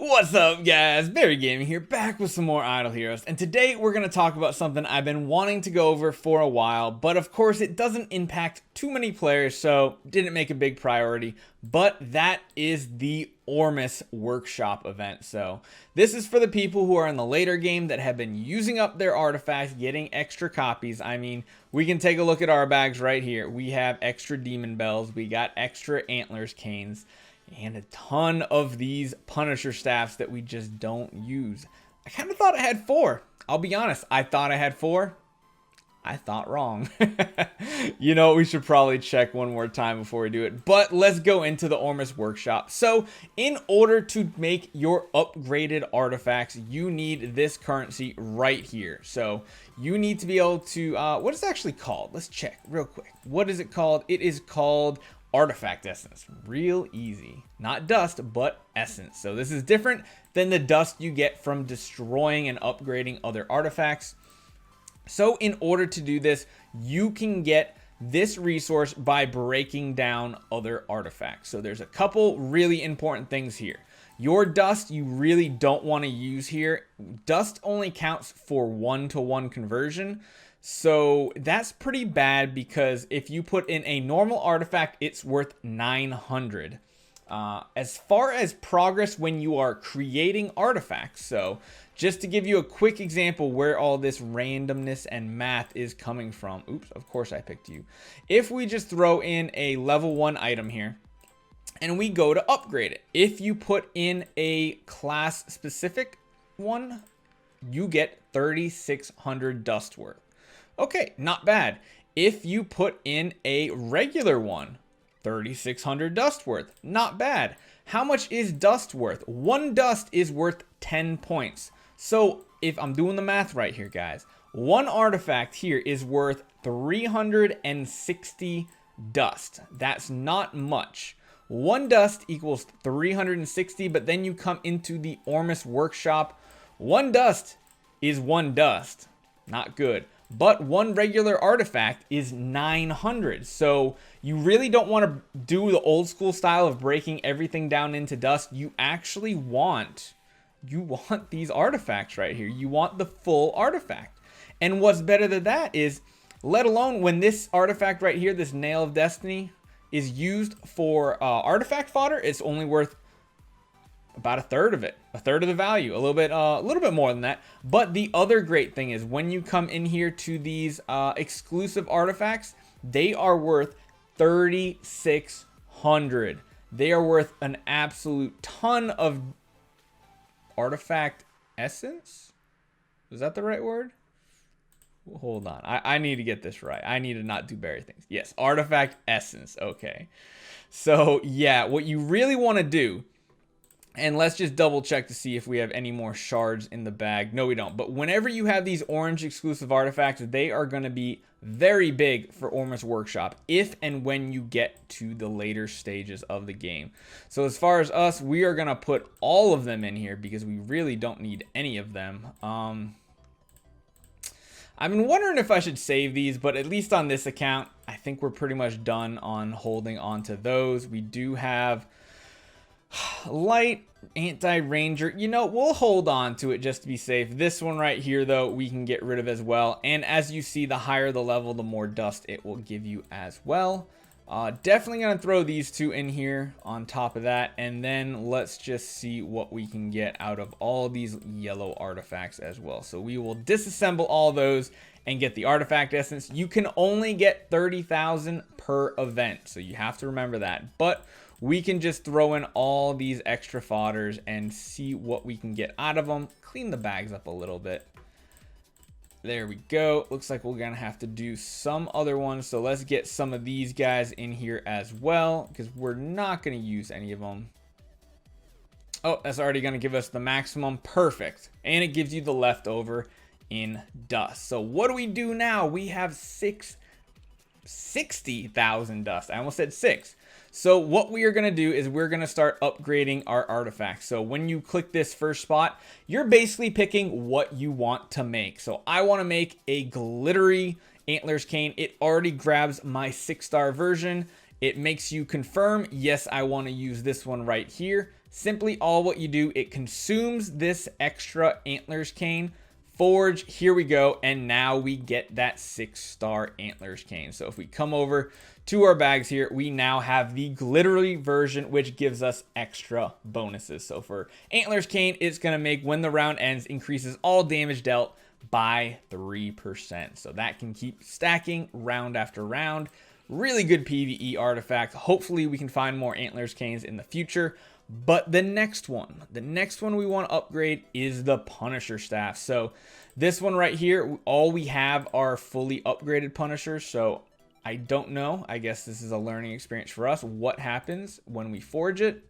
What's up, guys? Barry Gaming here, back with some more Idle Heroes, and today we're going to talk about something I've been wanting to go over for a while, but of course it doesn't impact too many players, so didn't make a big priority, but that is the Ormus Workshop event. So this is for the people who are in the later game that have been using up their artifacts, getting extra copies. I mean, we can take a look at our bags right here. We have extra demon bells, we got extra antlers canes, and a ton of these Punisher staffs that we just don't use. I kind of thought I had 4. I'll be honest, I thought I had 4. I thought wrong. You know, we should probably check one more time before we do it. But let's go into the Ormus Workshop. So, in order to make your upgraded artifacts, you need this currency right here. So, you need to be able to, what is it actually called? Let's check real quick. What is it called? It is called Artifact Essence. Real easy. Not dust, but essence. So this is different than the dust you get from destroying and upgrading other artifacts. So in order to do this, you can get this resource by breaking down other artifacts. So there's a couple really important things here. Your dust you really don't want to use here. Dust only counts for 1-to-1 conversion. So that's pretty bad because if you put in a normal artifact, it's worth 900. As far as progress when you are creating artifacts, so just to give you a quick example where all this randomness and math is coming from. Oops, of course I picked you. If we just throw in a level 1 item here, and we go to upgrade it. If you put in a class specific one, you get 3,600 dust worth. Okay, not bad. If you put in a regular one, 3,600 dust worth. Not bad. How much is dust worth? 1 dust is worth 10 points. So if I'm doing the math right here, guys, 1 artifact here is worth 360 dust. That's not much. 1 dust equals 360, but then you come into the Ormus Workshop. 1 dust is 1 dust. Not good. But 1 regular artifact is 900. So you really don't want to do the old school style of breaking everything down into dust. You actually want, these artifacts right here. You want the full artifact. And what's better than that is, let alone when this artifact right here, this Nail of Destiny, is used for artifact fodder, it's only worth about a third of it, a third of the value, a little bit more than that. But the other great thing is when you come in here to these exclusive artifacts, they are worth 3,600. They are worth an absolute ton of artifact essence. Is that the right word? Hold on, I need to get this right. I need to not do berry things. Yes, artifact essence. Okay, so yeah, what you really want to do, and let's just double check to see if we have any more shards in the bag. No, we don't. But whenever you have these orange exclusive artifacts, they are going to be very big for Ormus Workshop if and when you get to the later stages of the game. So as far as us, we are going to put all of them in here because we really don't need any of them. I've been wondering if I should save these, but at least on this account, I think we're pretty much done on holding on to those. We do have light, anti-ranger. You know, we'll hold on to it just to be safe. This one right here, though, we can get rid of as well. And as you see, the higher the level, the more dust it will give you as well. Definitely going to throw these 2 in here on top of that. And then let's just see what we can get out of all these yellow artifacts as well. So we will disassemble all those and get the artifact essence. You can only get 30,000 per event, so you have to remember that. But we can just throw in all these extra fodders and see what we can get out of them. Clean the bags up a little bit. There we go. Looks like we're going to have to do some other ones. So let's get some of these guys in here as well, because we're not going to use any of them. Oh, that's already going to give us the maximum. Perfect. And it gives you the leftover in dust. So what do we do now? We have 60,000 dust. I almost said 6. So what we are going to do is we're going to start upgrading our artifacts. So when you click this first spot, you're basically picking what you want to make. So I want to make a glittery antlers cane. It already grabs my 6-star version. It makes you confirm, yes, I want to use this one right here. Simply all what you do, it consumes this extra Antlers cane. Forge, here we go, and now we get that 6-star Antlers cane. So if we come over to our bags here, we now have the glittery version, which gives us extra bonuses. So for Antlers cane, it's going to make, when the round ends, increases all damage dealt by 3%. So that can keep stacking round after round. Really good PvE artifact. Hopefully we can find more Antlers canes in the future. But the next one we want to upgrade is the Punisher staff. So this one right here, all we have are fully upgraded Punishers. So I don't know. I guess this is a learning experience for us. What happens when we forge it?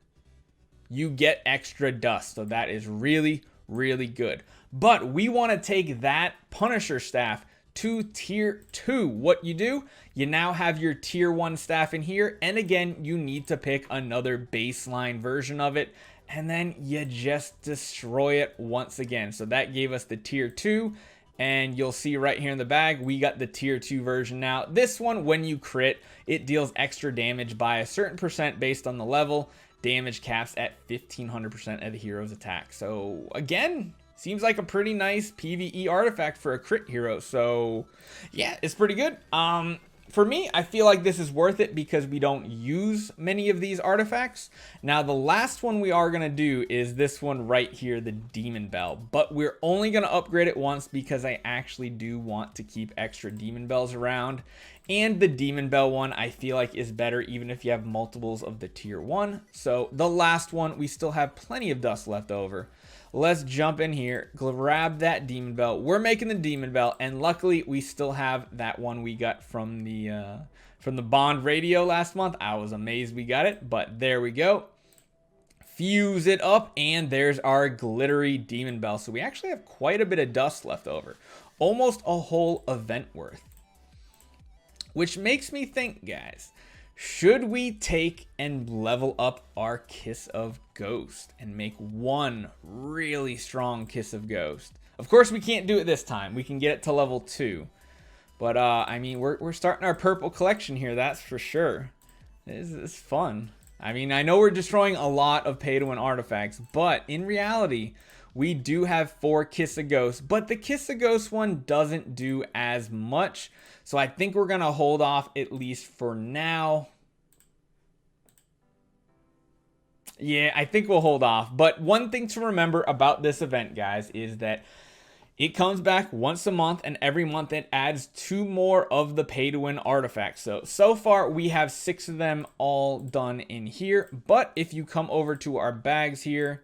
You get extra dust. So that is really, really good. But we want to take that Punisher staff to tier 2. What you do, you now have your tier 1 staff in here, and again you need to pick another baseline version of it, and then you just destroy it once again. So that gave us the tier 2, and you'll see right here in the bag we got the tier 2 version. Now this one, when you crit, it deals extra damage by a certain percent based on the level. Damage caps at 1500% of the hero's attack. So again, seems like a pretty nice PvE artifact for a crit hero. So yeah, it's pretty good. For me, I feel like this is worth it because we don't use many of these artifacts. Now, the last one we are going to do is this one right here, the Demon Bell. But we're only going to upgrade it once because I actually do want to keep extra Demon Bells around. And the Demon Bell one, I feel like, is better even if you have multiples of the tier 1. So the last one, we still have plenty of dust left over. Let's jump in here, grab that Demon Bell. We're making the Demon Bell, and luckily we still have that one we got from the Bond radio last month. I was amazed we got it, but there we go. Fuse it up, and there's our glittery Demon Bell. So we actually have quite a bit of dust left over, almost a whole event worth. Which makes me think, guys, should we take and level up our Kiss of Ghost and make one really strong Kiss of Ghost? Of course, we can't do it this time. We can get it to level 2. But, I mean, we're starting our purple collection here, that's for sure. This is fun. I mean, I know we're destroying a lot of pay-to-win artifacts, but in reality, we do have 4 Kiss of Ghost, but the Kiss of Ghost one doesn't do as much. So I think we're going to hold off at least for now. Yeah, I think we'll hold off. But one thing to remember about this event, guys, is that it comes back once a month, and every month it adds 2 more of the pay-to-win artifacts. So far, we have 6 of them all done in here. But if you come over to our bags here,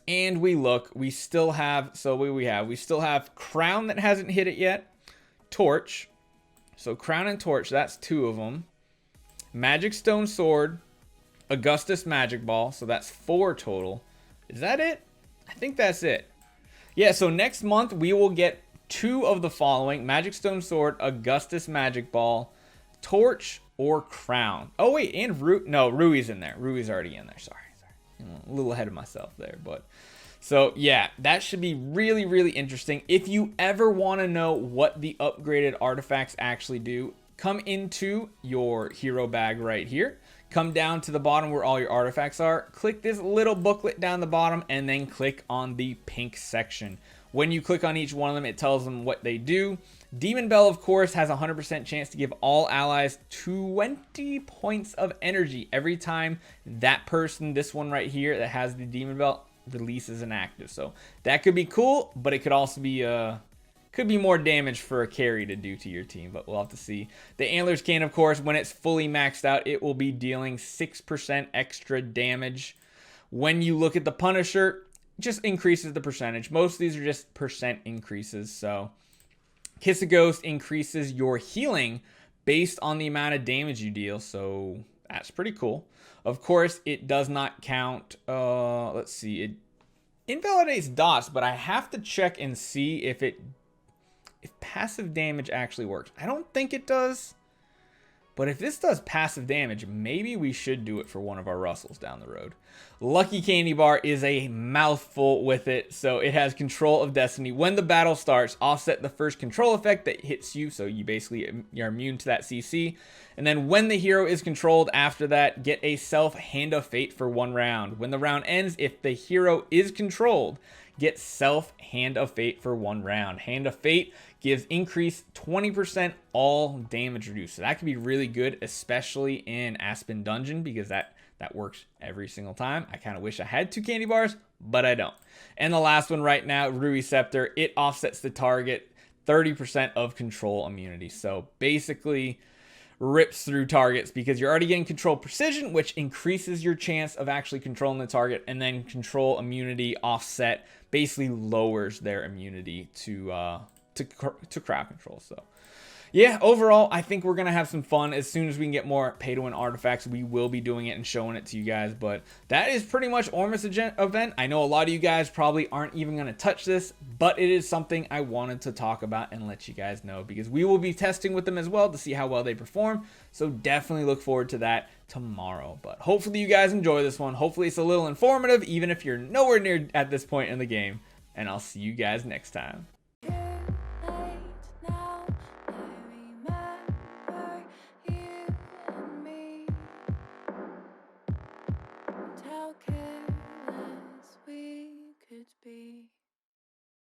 and we look, we still have, so what do we have? We still have Crown that hasn't hit it yet. Torch. So Crown and Torch, that's 2 of them. Magic Stone Sword. Augustus Magic Ball, so that's 4 total. Is that it? I think that's it. Yeah, so next month we will get 2 of the following: Magic Stone Sword, Augustus Magic Ball, Torch, or Crown. Oh wait, and Rui's in there. Rui's already in there. Sorry. I'm a little ahead of myself there, but so yeah, that should be really, really interesting. If you ever want to know what the upgraded artifacts actually do, come into your hero bag right here. Come down to the bottom where all your artifacts are. Click this little booklet down the bottom and then click on the pink section. When you click on each one of them, it tells them what they do. Demon Bell, of course, has a 100% chance to give all allies 20 points of energy every time that person, this one right here that has the Demon Bell, releases an active. So that could be cool, but it could also be could be more damage for a carry to do to your team, but we'll have to see. The Antlers Cane, of course, when it's fully maxed out, it will be dealing 6% extra damage. When you look at the Punisher, it just increases the percentage. Most of these are just percent increases. So Kiss of Ghost increases your healing based on the amount of damage you deal. So that's pretty cool. Of course, it does not count. Let's see. It invalidates dots, but I have to check and see if passive damage actually works. I don't think it does. But if this does passive damage, maybe we should do it for one of our Russells down the road. Lucky Candy Bar is a mouthful with it. So it has Control of Destiny. When the battle starts, offset the first control effect that hits you. So you're immune to that CC. And then when the hero is controlled after that, get a self Hand of Fate for 1 round. When the round ends, if the hero is controlled, get self Hand of Fate for 1 round. Hand of Fate gives increase 20% all damage reduced. So that can be really good, especially in Aspen Dungeon, because that works every single time. I kind of wish I had 2 candy bars, but I don't. And the last one right now, Rui Scepter, it offsets the target 30% of control immunity. So basically rips through targets because you're already getting control precision, which increases your chance of actually controlling the target, and then control immunity offset basically lowers their immunity to crowd control. So yeah, overall, I think we're going to have some fun. As soon as we can get more pay-to-win artifacts, we will be doing it and showing it to you guys. But that is pretty much Ormus event. I know a lot of you guys probably aren't even going to touch this, but it is something I wanted to talk about and let you guys know, because we will be testing with them as well to see how well they perform. So definitely look forward to that tomorrow. But hopefully you guys enjoy this one. Hopefully it's a little informative, even if you're nowhere near at this point in the game. And I'll see you guys next time. Okay.